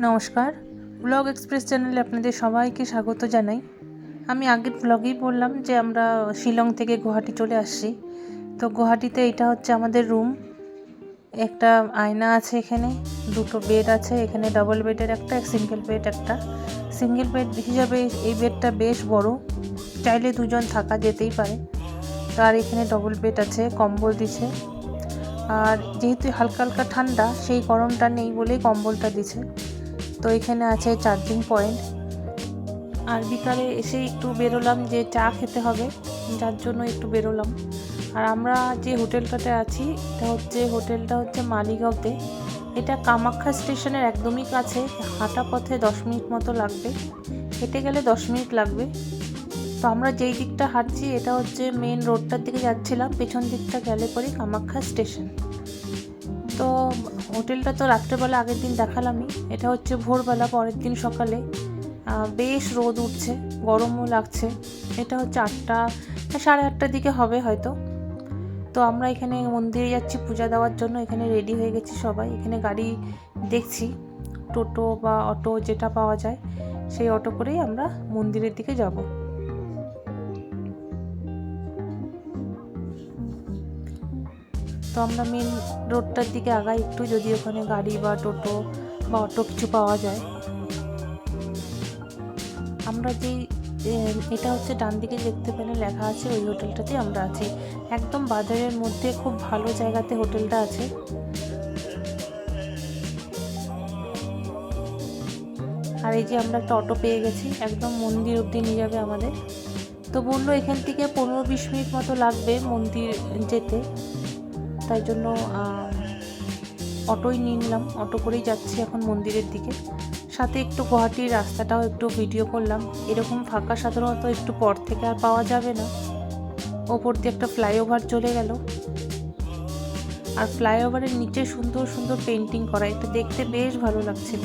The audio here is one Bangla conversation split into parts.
নমস্কার, ব্লগ এক্সপ্রেস চ্যানেলে আপনাদের সবাইকে স্বাগত জানাই। আমি আগের ব্লগেই বললাম যে আমরা শিলং থেকে গুয়াহাটি চলে আসছি। তো গুয়াহাটিতে এটা হচ্ছে আমাদের রুম। একটা আয়না আছে, এখানে দুটো বেড আছে, এখানে ডাবল বেডের একটা, সিঙ্গেল বেড একটা। সিঙ্গেল বেড হিসাবে এই বেডটা বেশ বড়, চাইলে দুজন থাকা যেতেই পারে। তো আর এখানে ডবল বেড আছে, কম্বল দিছে। আর যেহেতু হালকা হালকা ঠান্ডা, সেই গরমটা নেই বলেই কম্বলটা দিছে। তো এখানে আছে চার্জিং পয়েন্ট। আর বিকালে এসে একটু বেরোলাম যে চা খেতে হবে, যার জন্য একটু বেরোলাম। আর আমরা যে হোটেলটাতে আছি হোটেলটা হচ্ছে মালিগাঁওতে। এটা কামাখ্যা স্টেশনের একদমই কাছে, হাঁটা পথে 10 মিনিট মতো লাগবে, হেঁটে গেলে 10 মিনিট লাগবে। তো আমরা যেই দিকটা হাঁটছি এটা হচ্ছে মেন রোডটার দিকে যাচ্ছিলাম, পেছন দিকটা গেলে পরে কামাখ্যা স্টেশন। তো হোটেলটা তো রাত্রেবেলা আগের দিন দেখালামই। এটা হচ্ছে ভোরবেলা, পরের দিন সকালে। বেশ রোদ উঠছে, গরমও লাগছে। এটা হচ্ছে 8টা, 8:30টার দিকে হবে হয়তো। তো আমরা এখানে মন্দিরে যাচ্ছি পূজা দেওয়ার জন্য। এখানে রেডি হয়ে গেছি সবাই। এখানে গাড়ি দেখছি, টোটো বা অটো যেটা পাওয়া যায়, সেই অটো করেই আমরা মন্দিরের দিকে যাব। তো আমরা মেন রোডটার দিকে আগাই একটু, যদি ওখানে গাড়ি বা টোটো বা অটো কিছু পাওয়া যায়। আমরা এটা হচ্ছে ডান দিকে দেখতে পেলে লেখা আছে, ওই হোটেলটাতে আমরা আছি। একদম বাজারের মধ্যে খুব ভালো জায়গাতে হোটেলটা আছে। আর এই যে আমরা একটা অটো পেয়ে গেছি, একদম মন্দির অবধি নিয়ে যাবে আমাদের। তো বললো এখান থেকে 15-20 মিনিট মতো লাগবে মন্দির যেতে, তাই জন্য অটোই নিয়ে নিলাম। অটো করেই যাচ্ছি এখন মন্দিরের দিকে। সাথে একটু গুয়াহাটির রাস্তাটাও একটু ভিডিও করলাম। এরকম ফাঁকা সাধারণত একটু পর থেকে আর পাওয়া যাবে না। ওপর দিয়ে একটা ফ্লাইওভার চলে গেল, আর ফ্লাইওভারের নিচে সুন্দর সুন্দর পেন্টিং করা, এটা দেখতে বেশ ভালো লাগছিল।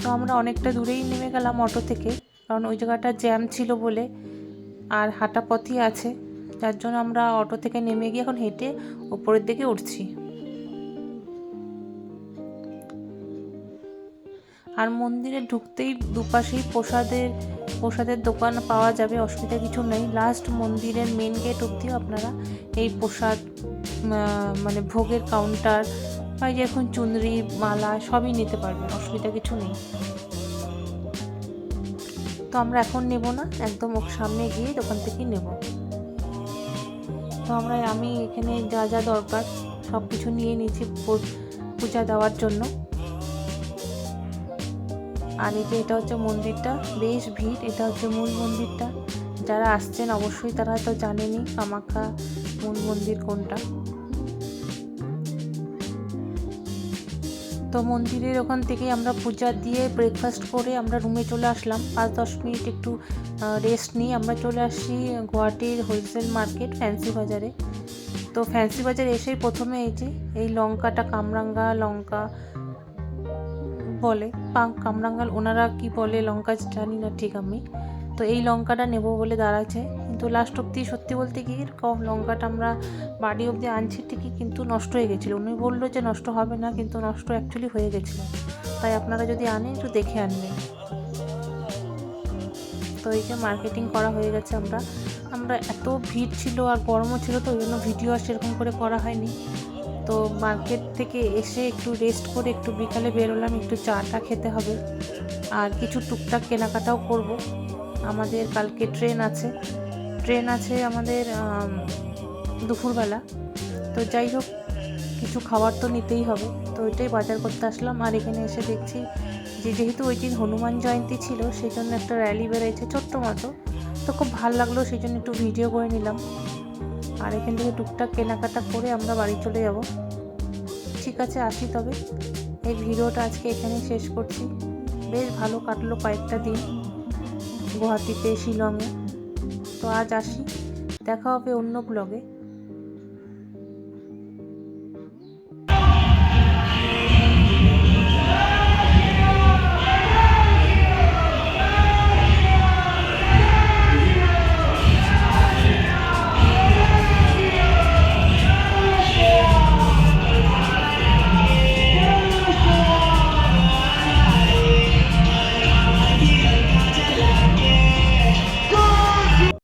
তো আমরা অনেকটা দূরেই নেমে গেলাম অটো থেকে, কারণ ওই জায়গাটা জ্যাম ছিল বলে, আর হাঁটা পথই আছে, যার জন্য আমরা অটো থেকে নেমে গিয়ে এখন হেঁটে ওপরের দিকে উঠছি। আর মন্দিরে ঢুকতেই দুপাশেই প্রসাদের দোকান পাওয়া যাবে, অসুবিধা কিছু নেই। লাস্ট মন্দিরের মেন গেট অবধিও আপনারা এই প্রসাদ মানে ভোগের কাউন্টার বা যে এখন চুনরি মালা সবই নিতে পারবেন, অসুবিধা কিছু নেই। তো আমরা এখন নেব না, একদম সামনে গিয়ে দোকান থেকেই নেব। তো আমি এখানে যা যা দরকার সব কিছু নিয়ে নিয়েছি পূজা দেওয়ার জন্য। আর এই যে এটা হচ্ছে মন্দিরটা, বেশ ভিড়। এটা হচ্ছে মূল মন্দিরটা, যারা আসছেন অবশ্যই তারা তো জানেনই কামাখ্যা মূল মন্দির কোনটা। তো মন্দিরের ওখান থেকে আমরা পূজা দিয়ে ব্রেকফাস্ট করে আমরা রুমে চলে আসলাম। 5-10 মিনিট একটু রেস্ট নিয়ে আমরা চলে আসছি গুয়াহাটির হোলসেল মার্কেট ফ্যান্সি বাজারে। তো ফ্যান্সি বাজারে এসেই প্রথমে এই লঙ্কাটা, কামরাঙ্গা লঙ্কা বলে, কামরাঙ্গাল ওনারা কি বলে লঙ্কা জানি না ঠিক আমি। তো এই লঙ্কাটা নেব বলে দাঁড়াচ্ছে, কিন্তু লাস্ট অবধি সত্যি বলতে কি লঙ্কাটা আমরা বাড়ি অবধি আনছি ঠিকই, কিন্তু নষ্ট হয়ে গেছিলো। উনি বললো যে নষ্ট হবে না, কিন্তু নষ্ট অ্যাকচুয়ালি হয়ে গেছিলো। তাই আপনারা যদি আনেন একটু দেখে আনবেন। তো এই যে মার্কেটিং করা হয়ে গেছে। আমরা এত ভিড় ছিল আর গরমও ছিল, তো ওই জন্য ভিডিও আর সেরকম করে করা হয়নি। তো মার্কেট থেকে এসে একটু রেস্ট করে একটু বিকালে বেরোলাম, একটু চাটা খেতে হবে, আর কিছু টুকটাক কেনাকাটাও করব। আমাদের কালকে ট্রেন আছে আমাদের দুপুরবেলা। তো যাই হোক, কিছু খাবার তো নিতেই হবে, তো ওইটাই বাজার করতে আসলাম। আর এখানে এসে দেখছি যেহেতু ওই দিন হনুমান জয়ন্তী ছিল, সেই জন্য একটা র্যালি বেরোয়েছে ছোট্ট মতো। তো খুব ভালো লাগলো, সেই জন্য একটু ভিডিও করে নিলাম। আর এখান থেকে টুকটাক কেনাকাটা করে আমরা বাড়ি চলে যাব। ঠিক আছে, আসি তবে। এই ভিডিওটা আজকে এখানেই শেষ করছি। বেশ ভালো কাটলো কয়েকটা দিন গুয়াহাটিতে, শিলংয়ে। তো আজ আসি, দেখা হবে অন্য ব্লগে।